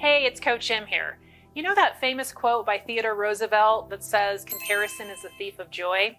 Hey, it's Coach Jim here. You know that famous quote by Theodore Roosevelt that says, "Comparison is the thief of joy"?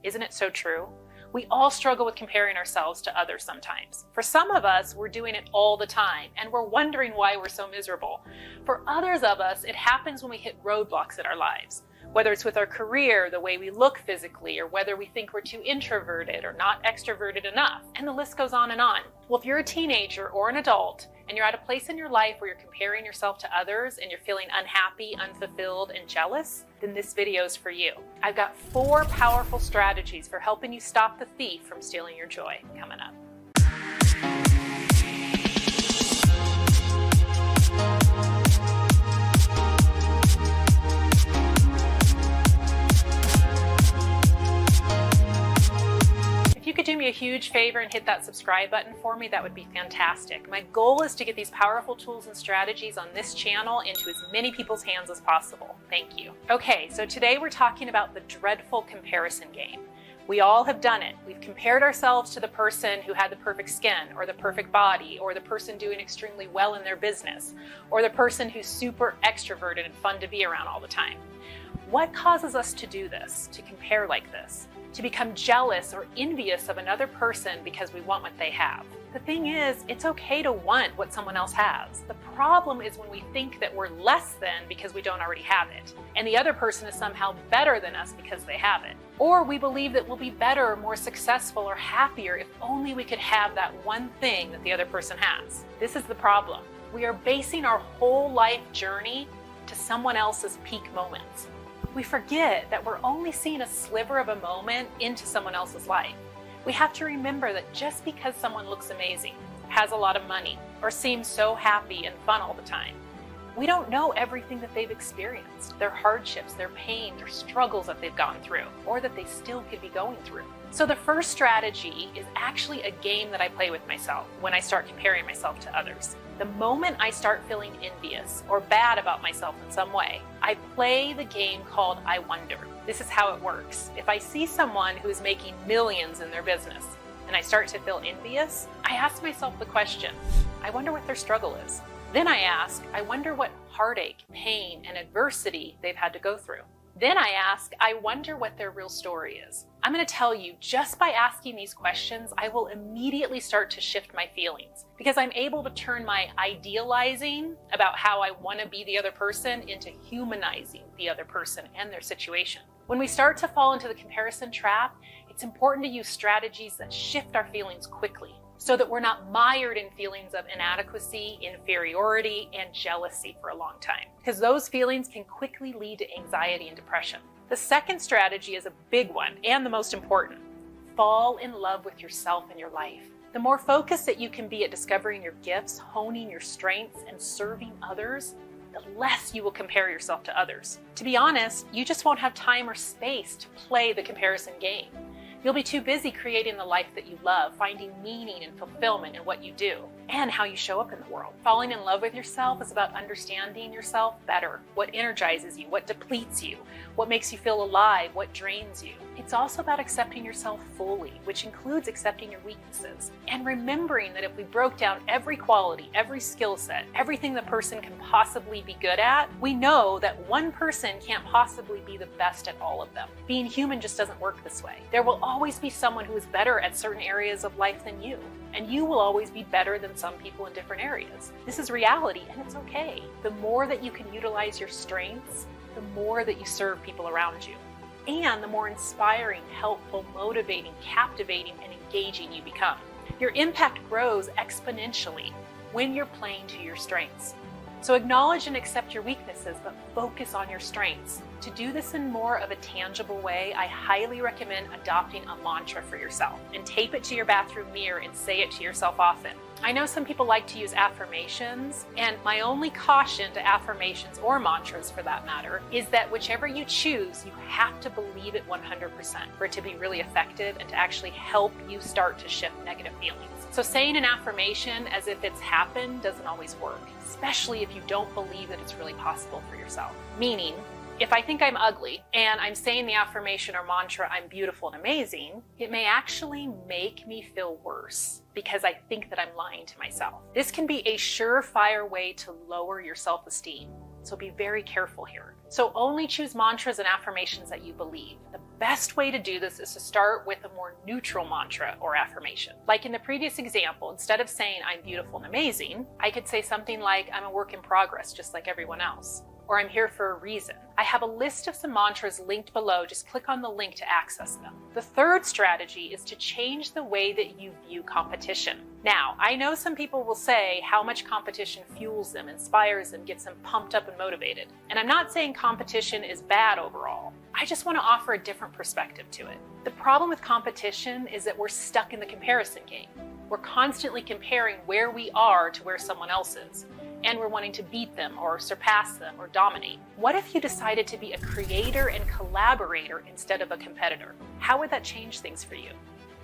Isn't it so true? We all struggle with comparing ourselves to others sometimes. For some of us, we're doing it all the time, and we're wondering why we're so miserable. For others of us, it happens when we hit roadblocks in our lives. Whether it's with our career, the way we look physically, or whether we think we're too introverted or not extroverted enough, and the list goes on and on. Well, if you're a teenager or an adult, and you're at a place in your life where you're comparing yourself to others and you're feeling unhappy, unfulfilled, and jealous, then this video is for you. I've got 4 powerful strategies for helping you stop the thief from stealing your joy coming up. If you could do me a huge favor and hit that subscribe button for me, that would be fantastic. My goal is to get these powerful tools and strategies on this channel into as many people's hands as possible. Thank you. Okay, so today we're talking about the dreadful comparison game. We all have done it. We've compared ourselves to the person who had the perfect skin, or the perfect body, or the person doing extremely well in their business, or the person who's super extroverted and fun to be around all the time. What causes us to do this, to compare like this? To become jealous or envious of another person because we want what they have. The thing is, it's okay to want what someone else has. The problem is when we think that we're less than because we don't already have it, and the other person is somehow better than us because they have it. Or we believe that we'll be better, more successful, or happier if only we could have that one thing that the other person has. This is the problem. We are basing our whole life journey to someone else's peak moments. We forget that we're only seeing a sliver of a moment into someone else's life. We have to remember that just because someone looks amazing, has a lot of money, or seems so happy and fun all the time, we don't know everything that they've experienced, their hardships, their pain, their struggles that they've gone through, or that they still could be going through. So the first strategy is actually a game that I play with myself when I start comparing myself to others. The moment I start feeling envious or bad about myself in some way, I play the game called I Wonder. This is how it works. If I see someone who is making millions in their business and I start to feel envious, I ask myself the question, I wonder what their struggle is. Then I ask, I wonder what heartache, pain, and adversity they've had to go through. Then I ask, I wonder what their real story is. I'm going to tell you, just by asking these questions, I will immediately start to shift my feelings because I'm able to turn my idealizing about how I want to be the other person into humanizing the other person and their situation. When we start to fall into the comparison trap, it's important to use strategies that shift our feelings quickly so that we're not mired in feelings of inadequacy, inferiority, and jealousy for a long time, because those feelings can quickly lead to anxiety and depression. The second strategy is a big one and the most important. Fall in love with yourself and your life. The more focused that you can be at discovering your gifts, honing your strengths, and serving others, the less you will compare yourself to others. To be honest, you just won't have time or space to play the comparison game. You'll be too busy creating the life that you love, finding meaning and fulfillment in what you do, and how you show up in the world. Falling in love with yourself is about understanding yourself better, what energizes you, what depletes you, what makes you feel alive, what drains you. It's also about accepting yourself fully, which includes accepting your weaknesses, and remembering that if we broke down every quality, every skill set, everything the person can possibly be good at, we know that one person can't possibly be the best at all of them. Being human just doesn't work this way. There will always be someone who is better at certain areas of life than you, and you will always be better than some people in different areas. This is reality, and it's okay. The more that you can utilize your strengths, the more that you serve people around you, and the more inspiring, helpful, motivating, captivating, and engaging you become. Your impact grows exponentially when you're playing to your strengths. So acknowledge and accept your weaknesses, but focus on your strengths. To do this in more of a tangible way, I highly recommend adopting a mantra for yourself and tape it to your bathroom mirror and say it to yourself often. I know some people like to use affirmations, and my only caution to affirmations or mantras for that matter is that whichever you choose, you have to believe it 100% for it to be really effective and to actually help you start to shift negative feelings. So saying an affirmation as if it's happened doesn't always work, especially if you don't believe that it's really possible for yourself. Meaning, If I think I'm ugly and I'm saying the affirmation or mantra, I'm beautiful and amazing, it may actually make me feel worse because I think that I'm lying to myself. This can be a surefire way to lower your self-esteem. So be very careful here. So only choose mantras and affirmations that you believe. The best way to do this is to start with a more neutral mantra or affirmation. Like in the previous example, instead of saying I'm beautiful and amazing, I could say something like I'm a work in progress just like everyone else. Or I'm here for a reason. I have a list of some mantras linked below. Just click on the link to access them. The third strategy is to change the way that you view competition. Now, I know some people will say how much competition fuels them, inspires them, gets them pumped up and motivated. And I'm not saying competition is bad overall. I just want to offer a different perspective to it. The problem with competition is that we're stuck in the comparison game. We're constantly comparing where we are to where someone else is. And we're wanting to beat them or surpass them or dominate. What if you decided to be a creator and collaborator instead of a competitor? How would that change things for you?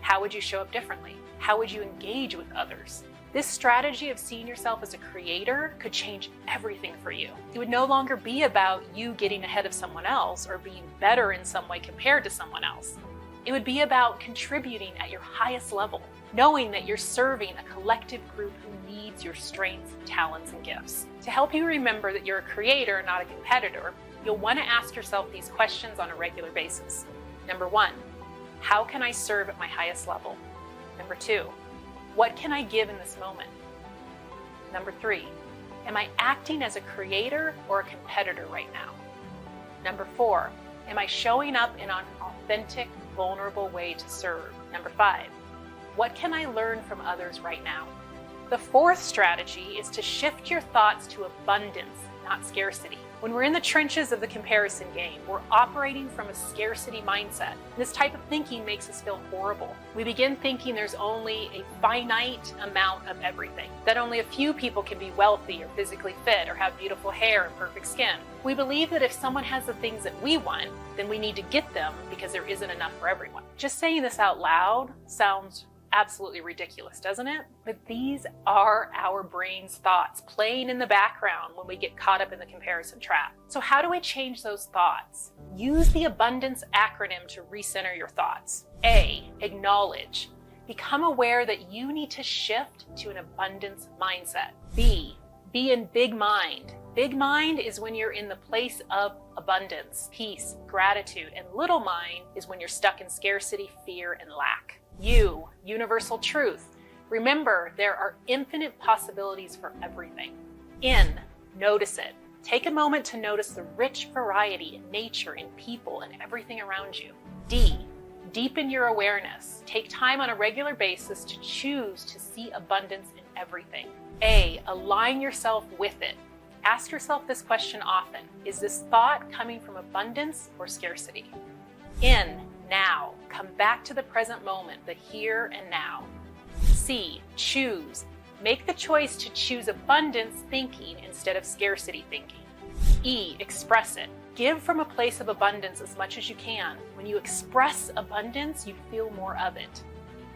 How would you show up differently? How would you engage with others? This strategy of seeing yourself as a creator could change everything for you. It would no longer be about you getting ahead of someone else or being better in some way compared to someone else. It would be about contributing at your highest level, knowing that you're serving a collective group who needs your strengths, talents, and gifts. To help you remember that you're a creator, not a competitor, you'll want to ask yourself these questions on a regular basis. Number 1, how can I serve at my highest level? Number 2, what can I give in this moment? Number 3, am I acting as a creator or a competitor right now? Number 4, am I showing up in an authentic, vulnerable way to serve? Number 5, what can I learn from others right now? The fourth strategy is to shift your thoughts to abundance, not scarcity. When we're in the trenches of the comparison game, we're operating from a scarcity mindset. This type of thinking makes us feel horrible. We begin thinking there's only a finite amount of everything, that only a few people can be wealthy or physically fit or have beautiful hair and perfect skin. We believe that if someone has the things that we want, then we need to get them because there isn't enough for everyone. Just saying this out loud sounds absolutely ridiculous, doesn't it? But these are our brain's thoughts playing in the background when we get caught up in the comparison trap. So how do we change those thoughts? Use the abundance acronym to recenter your thoughts. A, acknowledge. Become aware that you need to shift to an abundance mindset. B, be in big mind. Big mind is when you're in the place of abundance, peace, gratitude, and little mind is when you're stuck in scarcity, fear, and lack. U, universal truth. Remember, there are infinite possibilities for everything. N, notice it. Take a moment to notice the rich variety in nature, in people, and everything around you. D, deepen your awareness. Take time on a regular basis to choose to see abundance in everything. A, align yourself with it. Ask yourself this question often. Is this thought coming from abundance or scarcity? N, now. Come back to the present moment, the here and now. C, choose. Make the choice to choose abundance thinking instead of scarcity thinking. E, express it. Give from a place of abundance as much as you can. When you express abundance, you feel more of it.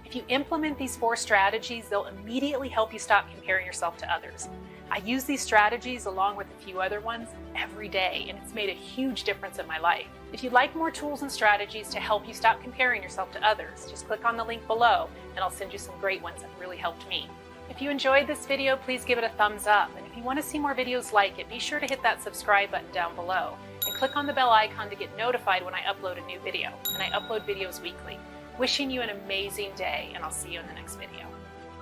If you implement these 4 strategies, they'll immediately help you stop comparing yourself to others. I use these strategies along with a few other ones every day, and it's made a huge difference in my life. If you'd like more tools and strategies to help you stop comparing yourself to others, just click on the link below and I'll send you some great ones that really helped me. If you enjoyed this video, please give it a thumbs up. And if you want to see more videos like it, be sure to hit that subscribe button down below and click on the bell icon to get notified when I upload a new video. And I upload videos weekly. Wishing you an amazing day, and I'll see you in the next video.